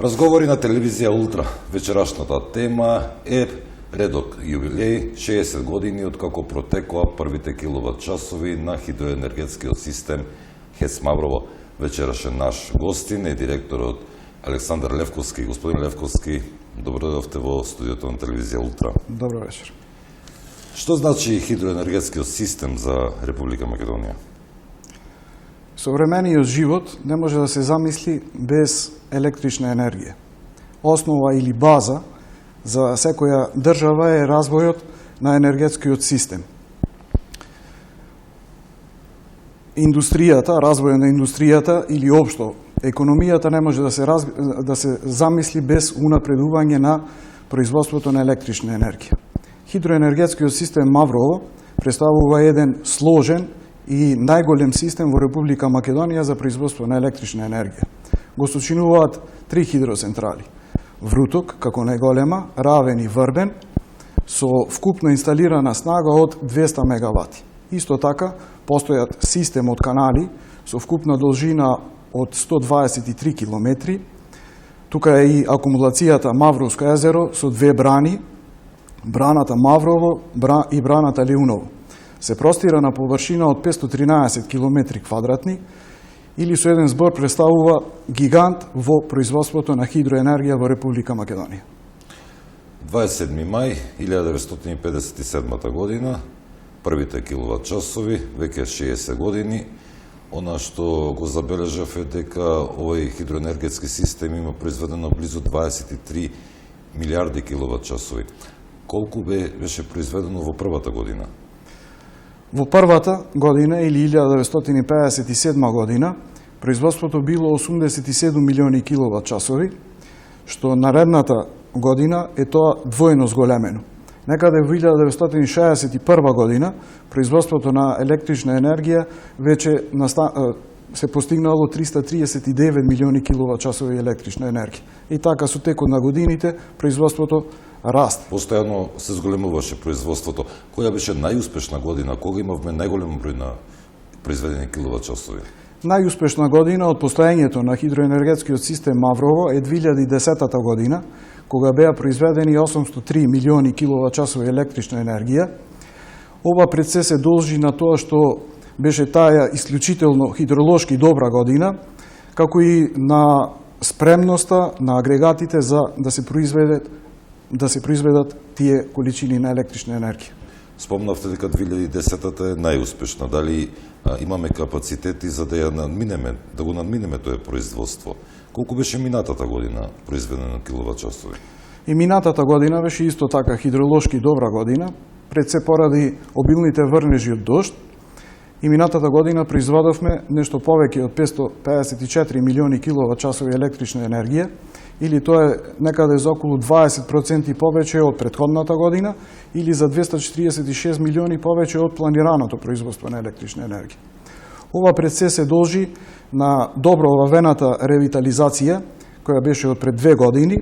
Разговори на телевизија Ултра. Вечерашната тема е редок јубилеј 60 години од како протекоа првите киловат часови на хидроенергетскиот систем ХЕЦ Маврово. Вечерашен наш гостин е директорот Александар Левковски. Господин Левковски, добро дојдовте во студиото на телевизија Ултра. Добро вечер. Што значи хидроенергетскиот систем за Република Македонија? Современиот живот не може да се замисли без електрична енергија. Основа или база за секоја држава е развојот на енергетскиот систем. Индустријата, развојот на индустријата или општо економијата не може да се замисли без унапредување на производството на електрична енергија. Хидроенергетскиот систем Маврово представува еден сложен и најголем систем во Република Македонија за производство на електрична енергија. Го сочинуваат 3 хидроцентрали. Вруток, како најголема, Равен и Врбен, со вкупно инсталирана снага од 200 мегавати. Исто така, постојат систем од канали со вкупна должина од 123 километри. Тука е и акумулацијата Мавровско езеро со 2 брани, браната Маврово и браната Леуново. Се простира на површина од 513 километри квадратни или со еден збор представува гигант во производството на хидроенергија во Република Македонија. 27. мај 1957 година, првите киловат часови, веќе 60 години, она што го забележав е дека овој хидроенергетски систем има произведено близу 23 милиарди киловат часови. Колку беше произведено во првата година? Во првата година, или 1957 година, производството било 87 милиони киловат часови, што наредната година е тоа двојно зголемено. Некаде во 1961 година, производството на електрична енергија веќе се постигнало 339 милиони киловат часови електрична енергија. И така со текот на годините производството раст. Постојано се зголемуваше производството. Која беше најуспешна година? Кога имавме најголем број на произведени киловат часови? Најуспешна година од постоењето на хидроенергетскиот систем Маврово е 2010 година, кога беа произведени 803 милиони киловат часови електрична енергија. Ова пред се должи на тоа што беше таа исклучително хидролошки добра година, како и на спремноста на агрегатите за да се произведат тие количини на електрична енергија. Спомнавте дека 2010-та е најуспешна. Дали имаме капацитети за да го надминеме тоа производство? Колку беше минатата година произведено киловат часови? И минатата година беше исто така хидролошки добра година, пред се поради обилните врнежи од дожд. И минатата година произведовме нешто повеќе од 554 милиони киловат часови електрична енергија, или тоа е некаде за околу 20% повеќе од претходната година, или за 246 милиони повеќе од планираното производство на електрична енергија. Ова пред се должи на добро овавената ревитализација, која беше од пред 2 години,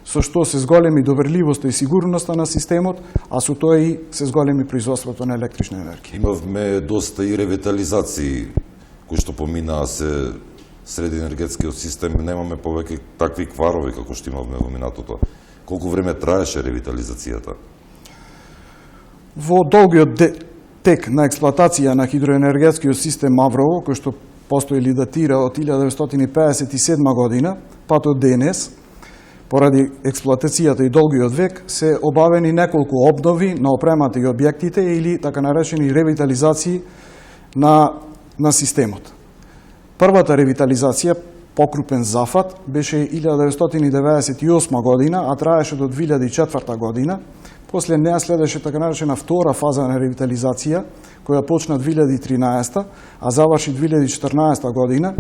со што се зголеми доверливоста и сигурноста на системот, а со тоа и се зголеми производството на електрична енергија. Имавме доста и ревитализации, кои што поминаа се сред енергетскиот систем, немаме повеќе такви кварови како што имавме во минатото. Колку време траеше ревитализацијата? Во долгиот тек на експлоатација на хидроенергетскиот систем Маврово, кој што постои или датира од 1957 година, па до денес, поради експлоатацијата и долгиот век, се обавени неколку обнови на опремата и објектите или така наречени ревитализации на системот. Првата ревитализација, покрупен зафат, беше 1998 година, а траеше до 2004 година. После неа следеше така наречена втора фаза на ревитализација, која почна 2013, а заврши 2014 година,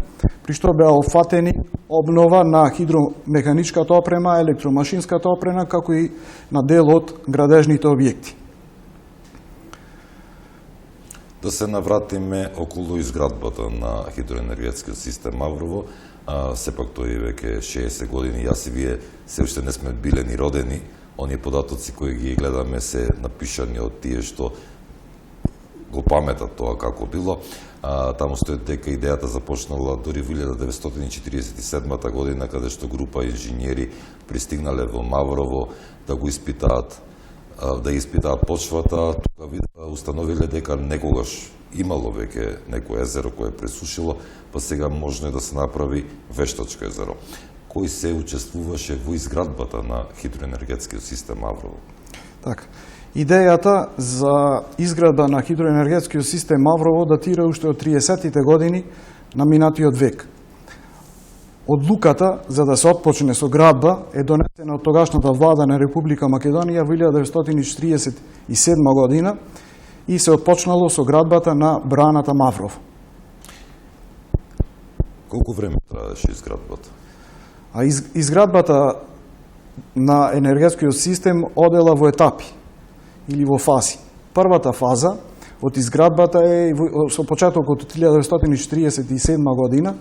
при што беа опфатени обнова на хидромеханичката опрема, електромашинската опрема, како и на дел од градежните објекти. Да се навратиме околу изградбата на хидроенергетскиот систем Маврово. Сепак тој веќе 60 години, јас и вие се уште не сме биле ни родени. Оние податоци кои ги гледаме се напишани од тие што го паметат тоа како било. Таму стои дека идејата започнала дори во 1947 година, каде што група инженери пристигнале во Маврово да го испитаат, почвата. Тука установиле дека некогаш имало веќе некое езеро кое пресушило, па сега можно да се направи вештачко езеро. Кој се учествуваше во изградбата на хидроенергетскиот систем Маврово? Така. Идејата за изградба на хидроенергетскиот систем Маврово датира уште од 30-тите години на минатиот век. Одлуката за да се отпочне со градба е донесена од тогашната влада на Република Македонија во 1947 година и се отпочнало со градбата на браната Маврово. Колку време траеше изградбата? Изградбата на енергетскиот систем одела во етапи или во фази. Првата фаза од изградбата е со почетокот од 1947 година,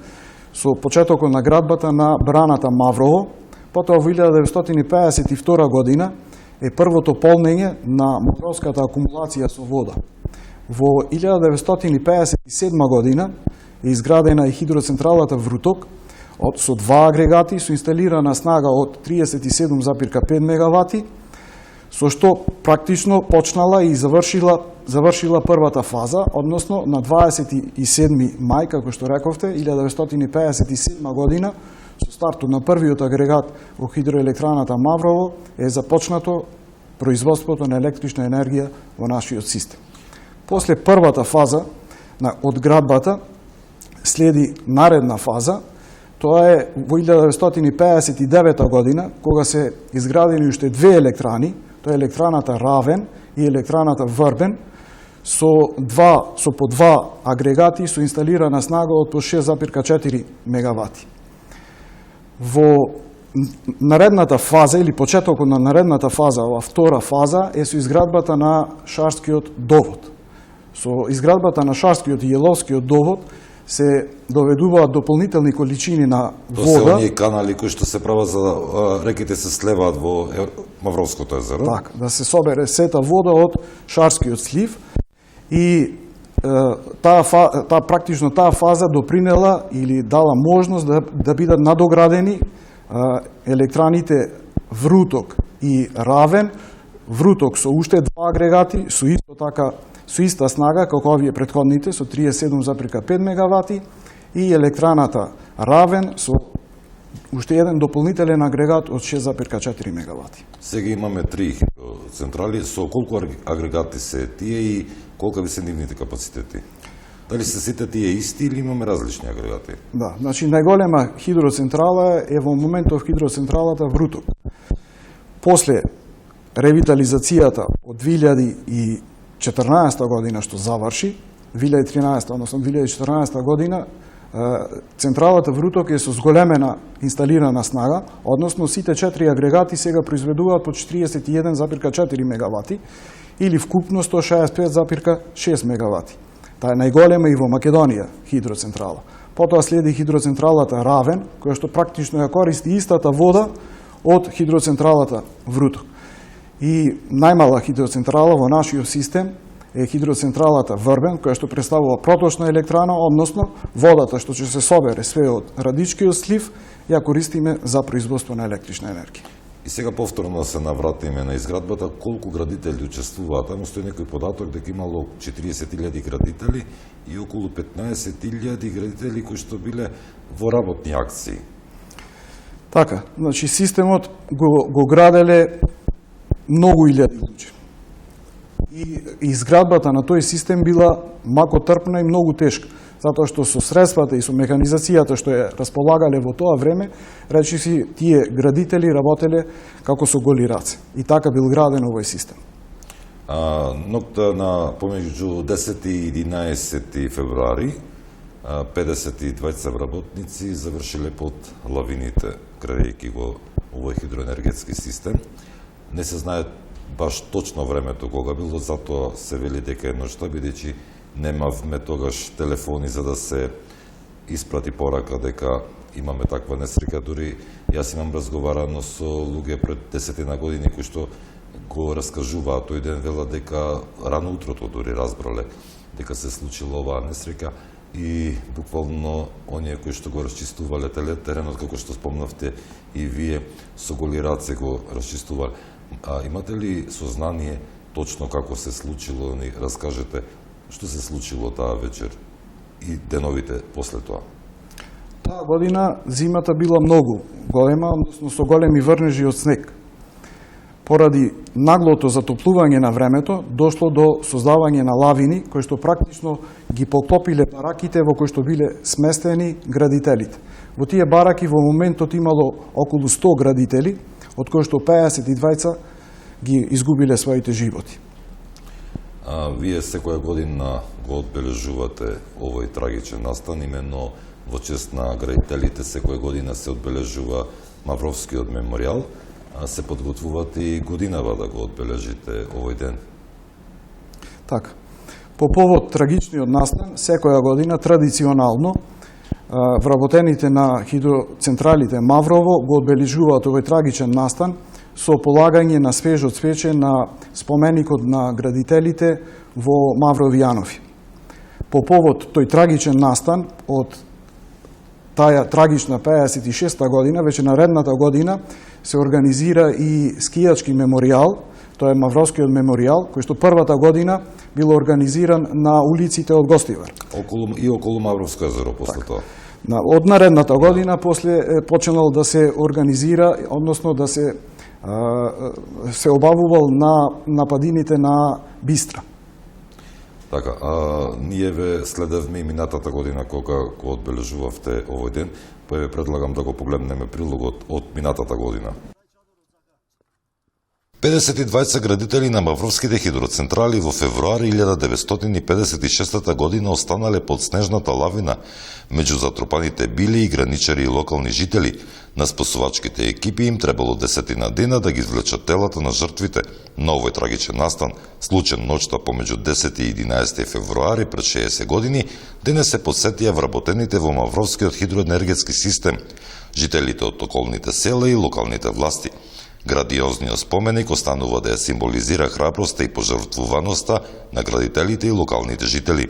со почетокот на градбата на браната Маврово, потоа во 1952 година е првото полнење на Мавровската акумулација со вода. Во 1957 година е изградена и хидроцентралата Вруток со два агрегати со инсталирана снага од 37,5 мегавати, со што практично почнала и завршила првата фаза, односно на 27 мај, како што рековте, 1957 година, со стартот на првиот агрегат во хидроелектраната Маврово е започнато производството на електрична енергија во нашиот систем. После првата фаза од градбата следи наредна фаза. Тоа е во 1959 година, кога се изградени уште две електрани, тоа е електраната Равен и електраната Врбен, со по два агрегати со инсталирана снага од по 6,4 мегавати. Во наредната фаза или почетокот на наредната фаза, ова втора фаза е со изградбата на Шарскиот довод. Со изградбата на Шарскиот и Јеловскиот довод се доведуваат дополнителни количини на вода. Тоа се оние канали кои што се прават за реките се слеваат во Мавровското езеро. Така, да се собере сета вода од Шарскиот слив и практично таа фаза допринела или дала можност да бидат надоградени електраните Вруток и Равен. Вруток со уште два агрегати, со иста снага како овие претходните, со 37,5 мегавати, и електраната Равен со уште еден дополнителен агрегат од 6,4 мегавати. Сега имаме 3 хидроцентрали. Со колку агрегати се тие и колка би се нивните капацитети? Дали се сите тие исти или имаме различни агрегати? Да, значи најголема хидроцентрала е во моментов хидроцентралата Вруток. После ревитализацијата од 2014 година што заврши, 2013, односно 2014 година, централата Вруток е со зголемена инсталирана снага, односно сите 4 агрегати сега произведуваат по 41,4 мегавати или вкупно 165,6 мегавати. Таа е најголема и во Македонија хидроцентрала. Потоа следи хидроцентралата Равен, која што практично ја користи истата вода од хидроцентралата Вруток. И најмала хидроцентрала во нашиот систем е хидроцентралата Врбен, која што представува проточна електрана, односно водата што ќе се собере све од Радичкиот слив, ја користиме за производство на електрична енергија. И сега повторно да се навратиме на изградбата, колку градители учествуваат? Таму стои некој податок дека имало 40.000 градители и околу 15.000 градители кои што биле во работни акции. Така, значи системот го граделе многу илјади луѓе. И изградбата на тој систем била макотрпна и многу тешка, затоа што со средствата и со механизацијата што ја располагале во тоа време, речиси тие градители работеле како со голи раце. И така бил граден овој систем. Ноќта на помеѓу 10 и 11 февруари 52 работници завршиле под лавините, крајќи го овој хидроенергетски систем. Не се знае баш точно времето кога било, затоа се вели дека е ноќта, бидејќи немавме тогаш телефони за да се испрати порака дека имаме таква несреќа. Дури јас имам разговарано со луѓе пред 10 години кои што го раскажуваат тој ден, велат дека рано утрото дури разбрале дека се случила оваа несреќа и буквално оние кои што го расчистувале теренот, како што спомнавте и вие, со голи раце го расчистувале. А имате ли сознание точно како се случило, ни раскажете што се случило таа вечер и деновите после тоа? Таа година зимата била многу голема, односно со големи врнежи од снег. Поради наглото затоплување на времето, дошло до создавање на лавини, кои што практично ги поклопиле бараките во кои што биле сместени градителите. Во тие бараки во моментот имало околу 100 градители, од кои што 52 ги изгубиле своите животи. Вие секоја година го одбележувате овој трагичен настан, именно во чест на градителите секоја година се одбележува Мавровскиот меморијал, се подготвувате и годинава да го одбележите овој ден? Така. По повод трагичниот настан, секоја година традиционално вработените на хидроцентралите Маврово го одбележуваат овој трагичен настан со полагање на свежо цвеќе на споменикот на градителите во Маврови Јанови. По повод тој трагичен настан од таа трагична 56-та година, веќе наредната година се организира и скијачки меморијал, тоа е Мавровскиот меморијал, кој што првата година бил организиран на улиците од Гостивар. Околу Мавровско езеро после тоа. Од наредната година после почнал да се организира, односно да се обавувал на нападините на Бистра. Така, ние ве следевме и минатата година кога го одбележувавте овој ден, па ве предлагам да го погледнеме прилогот од минатата година. 52 градители на Мавровските хидроцентрали во февруари 1956 година останале под снежната лавина. Меѓу затрупаните били и граничари и локални жители. На спасувачките екипи им требало 10 дена да ги извлечат телата на жртвите. На овој трагичен настан, случен ноќта помеѓу 10 и 11 февруари пред 60 години, денес се посетија вработените во Мавровскиот хидроенергетски систем, жителите од околните села и локалните власти. Градиозниот споменик останува да ја символизира храброста и пожртвуваноста на градителите и локалните жители.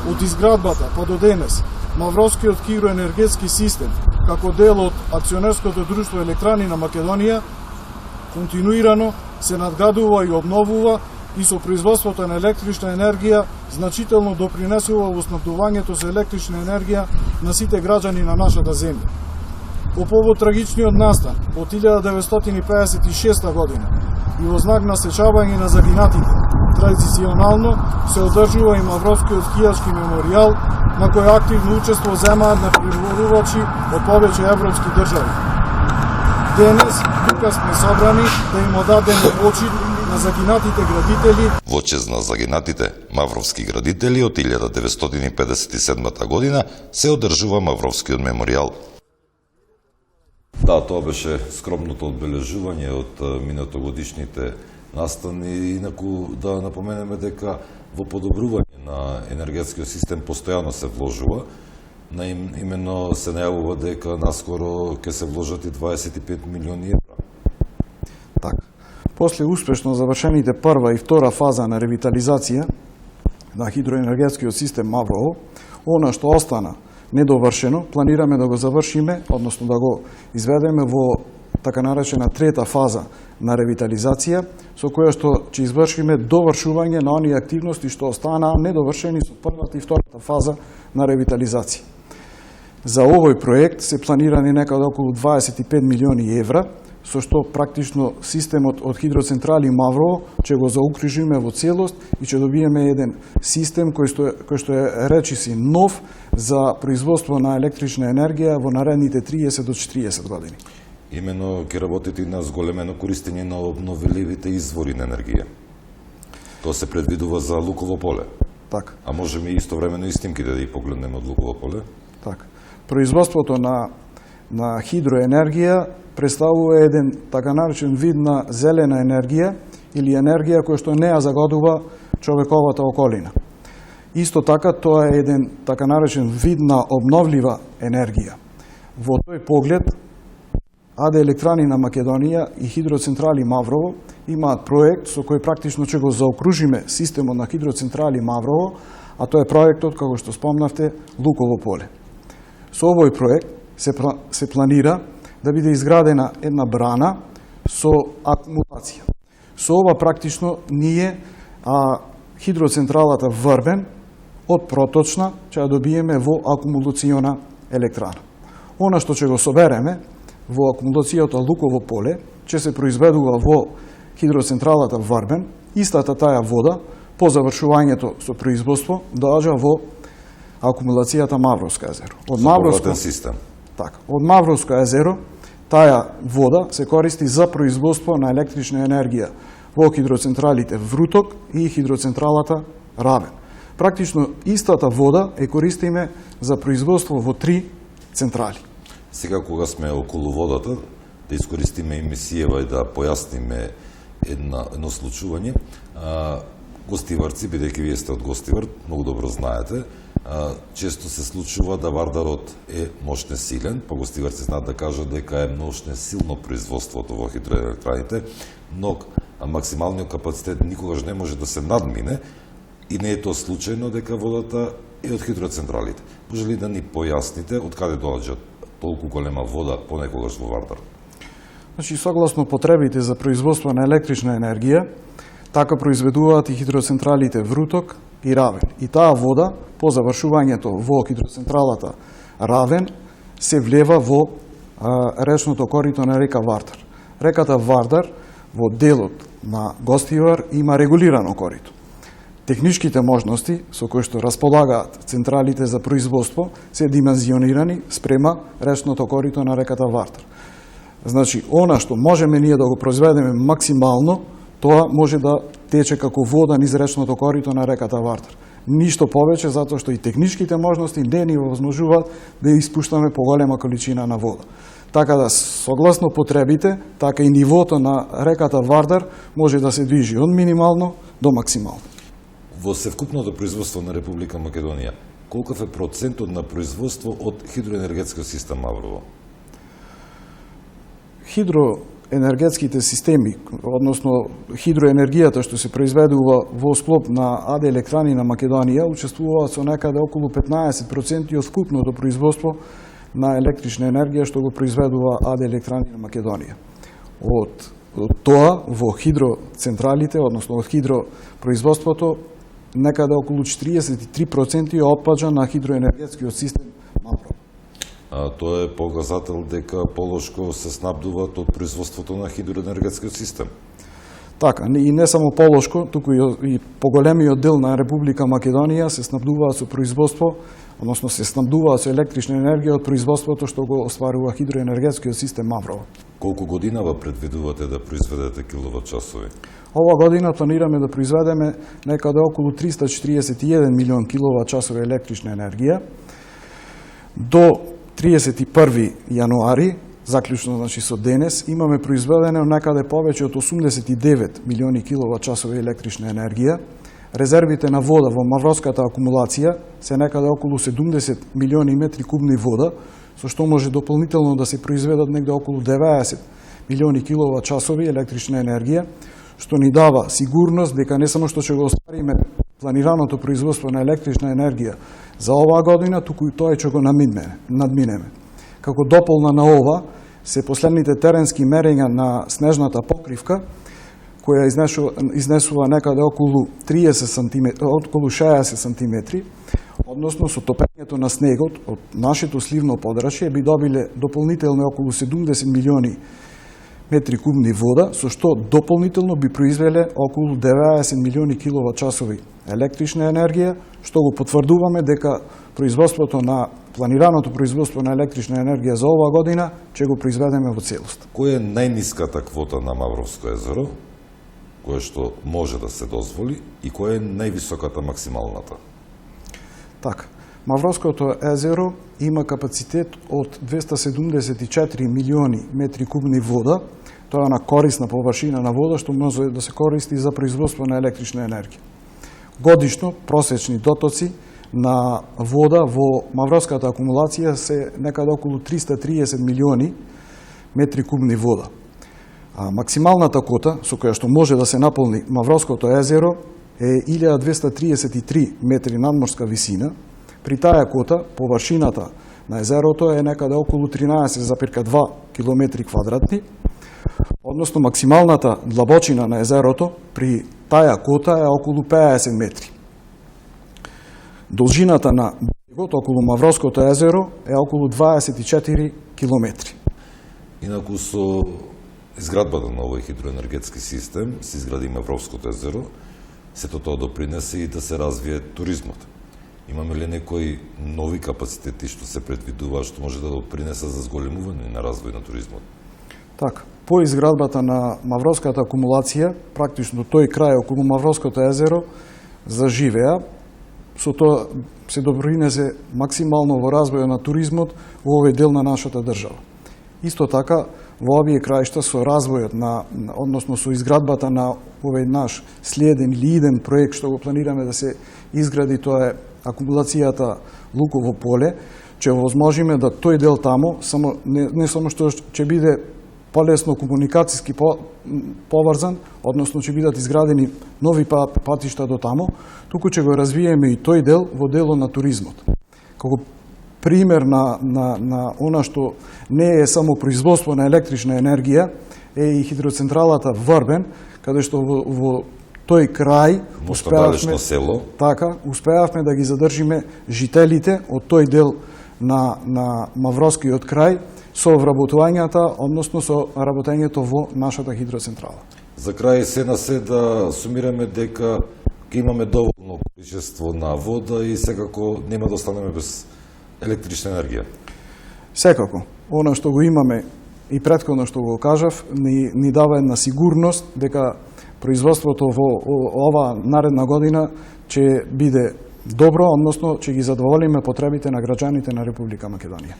Од изградбата па до денес, Мавровскиот хидроенергетски систем, како дел од акционерското друштво Електрани на Македонија, континуирано се надградува и обновува и со производството на електрична енергија значително допринесува во снабдувањето со електрична енергија на сите граѓани на нашата земја. По повод трагичниот настан од 1956 година и во знак на сечавање на загинатите, традиционално се одржува и Мавровскиот скијачки меморијал, на кој активно учество земаат на преборувачи од повеќе европски држави. Денес тука сме собрани да им одадеме почит на загинатите градители. Во чест на загинатите мавровски градители од 1957 година се одржува Мавровскиот меморијал. Да, тоа беше скромното одбележување од минатогодишните настани. Инаку да напоменеме дека во подобрување на енергетскиот систем постојано се вложува. Именно се најавува дека наскоро ќе се вложат и 25 милиони евра. Така. После успешно завршените прва и втора фаза на ревитализација на хидроенергетскиот систем Маврово, она што остана недовршено, планираме да го завршиме, односно да го изведеме во така наречена трета фаза на ревитализација, со која што ќе извршиме довршување на оние активности што останаа недовршени со првата и втората фаза на ревитализација. За овој проект се планирани некаде околу 25 милиони евра, со што практично системот од хидроцентрали Маврово ќе го заукружиме во целост и ќе добиеме еден систем кој што е речиси нов за производство на електрична енергија во наредните 30 до 40 години. Именно ќе работите на зголемено користење на обновливите извори на енергија. Тоа се предвидува за Луково поле. Така. А можеме истовремено и снимките да ги погледнеме од Луково поле? Така. Производството на хидроенергија представува еден така наречен вид на зелена енергија или енергија која што не ја загадува човековата околина. Исто така, тоа е еден така наречен вид на обновлива енергија. Во тој поглед, АД Електрани на Македонија и хидроцентрали Маврово имаат проект со кој практично ќе го заокружиме системот на хидроцентрали Маврово, а тоа е проектот, како што спомнавте, Луково поле. Со овој проект се планира да биде изградена една брана со акумулација. Со ова практично ние хидроцентралата Врбен од проточна ќе ја добиеме во акумулациона електрана. Она што ќе го собереме во акумулацијата Луково поле ќе се произведува во хидроцентралата Врбен, истата таа вода по завршувањето со производство доаѓа во акумулацијата Мавровско езеро. Од Мавровско систем. Така, од Мавровско езеро таа вода се користи за производство на електрична енергија во хидроцентралите Вруток и хидроцентралата Равен. Практично истата вода е користиме за производство во 3 централи. Сега кога сме околу водата, да искористиме емисијева и да појасниме едно случување, гостиварци, бидејќи вие сте од Гостивар, многу добро знаете, често се случува да Вардарот е мощне силен, па гостиварци знаат да кажат дека е мощне силно производството во хидроелектраните, но максималниот капацитет никогаш не може да се надмине и не е тоа случајно дека водата е од хидроцентралите. Може ли да ни појасните од каде доаѓа толку голема вода понекогаш во Вардар? Значи, согласно потребите за производство на електрична енергија, така произведуваат и хидроцентралите Вруток и Равен. И таа вода, по завршувањето во хидроцентралата Равен, се влева во речното корито на река Вардар. Реката Вардар во делот на Гостивар има регулирано корито. Техничките можности со кои што располагаат централите за производство се димензионирани спрема речното корито на реката Вардар. Значи, она што можеме ние да го произведеме максимално, тоа може да тече како вода низ речното корито на реката Вардар. Ништо повеќе, затоа што и техничките можности не ни возможуваат да испуштаме поголема количина на вода. Така да, согласно потребите, така и нивото на реката Вардар може да се движи од минимално до максимално. Во севкупното производство на Република Македонија, колков е процентот на производство од хидроенергетскиот систем Маврово? Хидроенергетските системи, односно хидроенергијата што се произведува во склоп на АД електрани на Македонија, учествуваат со некаде околу 15% од вкупното производство на електрична енергија што го произведува АД електрани на Македонија. Од тоа во хидроцентралите, односно од хидропроизводството, некаде околу 43% отпаѓа на хидроенергетскиот систем Маврово. Тоа е показател дека Полошко се снабдуваат од производството на хидроенергетскиот систем. Така, и не само Полошко, туку и поголемиот дел на Република Македонија се снабдуваат со производство, односно се снабдуваат со електрична енергија од производството што го остварува хидроенергетскиот систем Маврово. Колку годинава предвидувате да произведете киловат-часови? Ова година планираме да произведеме некаде околу 341 милион киловат-часови електрична енергија. До 31 јануари, заклучно значи со денес, имаме произведено некаде повеќе од 89 милиони киловат-часови електрична енергија. Резервите на вода во Мавровската акумулација се некаде околу 70 милиони метри кубни вода, со што може дополнително да се произведат негде околу 90 милиони киловат-часови електрична енергија, што ни дава сигурност дека не само што ќе го оствариме планираното производство на електрична енергија за оваа година, туку и тоа ќе го надминеме. Како дополна на ова се последните теренски мерења на снежната покривка, која изнесува некаде околу 60 сантиметри, односно со топењето на снегот од нашето сливно подрачје би добиле дополнително околу 70 милиони метри кубни вода, со што дополнително би произвеле околу 90 милиони киловат-часови електрична енергија, што го потврдуваме дека планираното производство на електрична енергија за оваа година ќе го произведеме во целост. Која е најниската квота на Мавровско езеро, која што може да се дозволи, и која е највисоката максималната? Така, Мавровското езеро има капацитет од 274 милиони метри кубни вода. Тоа е на корисна површина на вода што може да се користи за производство на електрична енергија. Годишно просечни дотоци на вода во Мавровската акумулација се некаде околу 330 милиони метри кубни вода. Максималната кота со која што може да се наполни Мавровското езеро е 1233 метри надморска висина. При таа кота, површината на езерото е некаде околу 13,2 км квадратни, односно максималната длабочина на езерото при таа кота е околу 50 метри. Должината на брегот околу Мавровското езеро е околу 24 км. Инаку со изградбата на овој хидроенергетски систем се изгради Мавровското езеро, сето тоа допринесе и да се развие туризмот. Имаме ли некои нови капацитети што се предвидува, што може да допринесе за зголемување на развој на туризмот? Така, по изградбата на Мавровската акумулација, практично тој крај околу Мавровското езеро заживеа, со тоа се допринесе максимално во развојот на туризмот во овој дел на нашата држава. Исто така, во овие краишта со развојот односно со изградбата на овој наш следен или иден проект што го планираме да се изгради, тоа е акумулацијата Луково поле, ќе возможиме да тој дел таму, не само што ќе биде полесно комуникацијски поврзан, односно ќе бидат изградени нови патишта до таму, туку ќе го развиеме и тој дел во дело на туризмот. Како пример на она што не е само производство на електрична енергија, е и хидроцентралата Врбен, каде што во тој крај успеавме да ги задржиме жителите од тој дел на Мавровскиот крај со вработувањата, односно со работењето во нашата хидроцентрала. За крај се на се да сумираме дека ќе имаме доволно количество на вода и секако нема да останеме без електрична енергија. Секако, она што го имаме и претходно што го кажав, ни дава една сигурност дека производството во ова наредна година ќе биде добро, односно ќе ги задоволиме потребите на граѓаните на Република Македонија.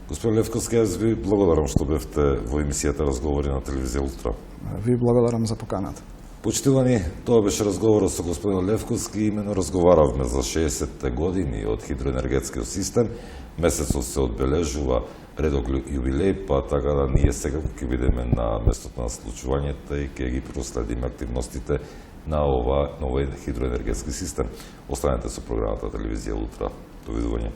Господин Левковски, јас ви благодарам што бевте во емисијата Разговори на телевизија Ултра. Ви благодарам за поканата. Почитувани, тоа беше разговорот со господин Левковски. Имено разговаравме за 60-те години од хидроенергетскиот систем. Месецот се одбележува редок јубилеј, па така да ние секако ќе бидеме на местото на случувањето и ќе ги проследиме активностите на овој хидроенергетски систем. Останете со програмата телевизија Ултра. Довидување.